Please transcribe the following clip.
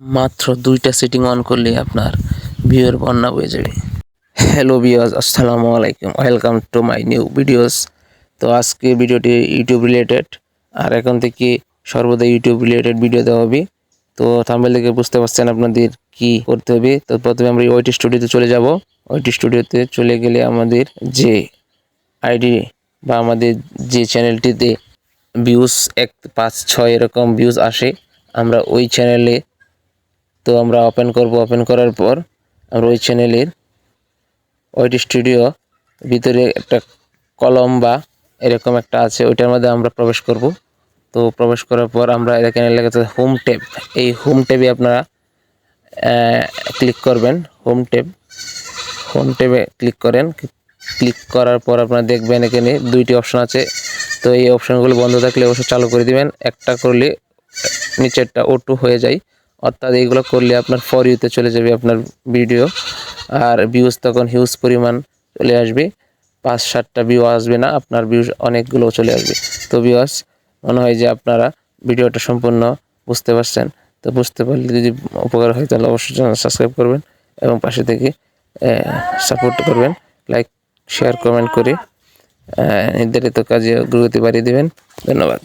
মাত্র ২টা setting on করলেই আপনার ভিউয়ের বন্যা বয়ে যাবে। হ্যালো ভিউয়ার্স, আসসালামু আলাইকুম, welcome to my new videos. তো আজকে ভিডিওটি ইউটিউব রিলেটেড, আর এখন থেকে সর্বদা ইউটিউব রিলেটেড ভিডিও দেওয়া হবে। তো থাম্বনেল দেখে বুঝতে পারছেন আপনাদের কি করতে হবে। তো প্রথমে আমরা ওয়াইটি স্টুডিওতে চলে যাব। ওয়াইটি স্টুডিওতে চলে গেলে আমাদের যে আইডি বা আমাদের যে চ্যানেলটিতে ভিউজ ১, ৫, ৬ এরকম ভিউজ আসে, আমরা ওই চ্যানেলে তো আমরা ওপেন করব। ওপেন করার পর আমরা ওই চ্যানেলের ওয়াইটি স্টুডিও ভিতরে একটা কলম বা এরকম একটা আছে, ওইটার মধ্যে আমরা প্রবেশ করব। তো প্রবেশ করার পর আমরা এখানে লেখা আছে হোম ট্যাব। এই হোম ট্যাবে আপনারা ক্লিক করবেন। হোম ট্যাবে ক্লিক করেন। ক্লিক করার পর আপনারা দেখবেন এখানে 2টি অপশন আছে। তো এই অপশনগুলো বন্ধ থাকলে অবশ্যই চালু করে দিবেন। একটা করলে নিচেরটা অটো হয়ে যায়, অর্থাৎ এইগুলো করলে আপনার ফর ইউতে চলে যাবে আপনার ভিডিও, আর ভিউজ তখন হিউজ পরিমাণ চলে আসবে। 5-7টা ভিউ আসবে না, আপনার ভিউজ অনেকগুলো চলে আসবে। তো ভিউয়ার্স, মনে হয় যে আপনারা ভিডিওটা সম্পূর্ণ বুঝতে পারছেন। তো বুঝতে পারলে যদি উপকার হয় তাহলে অবশ্যই চ্যানেল সাবস্ক্রাইব করবেন এবং পাশে থেকে সাপোর্ট করবেন, লাইক শেয়ার কমেন্ট করে নির্ধারিত কাজে অগ্রগতি বাড়িয়ে দেবেন। ধন্যবাদ।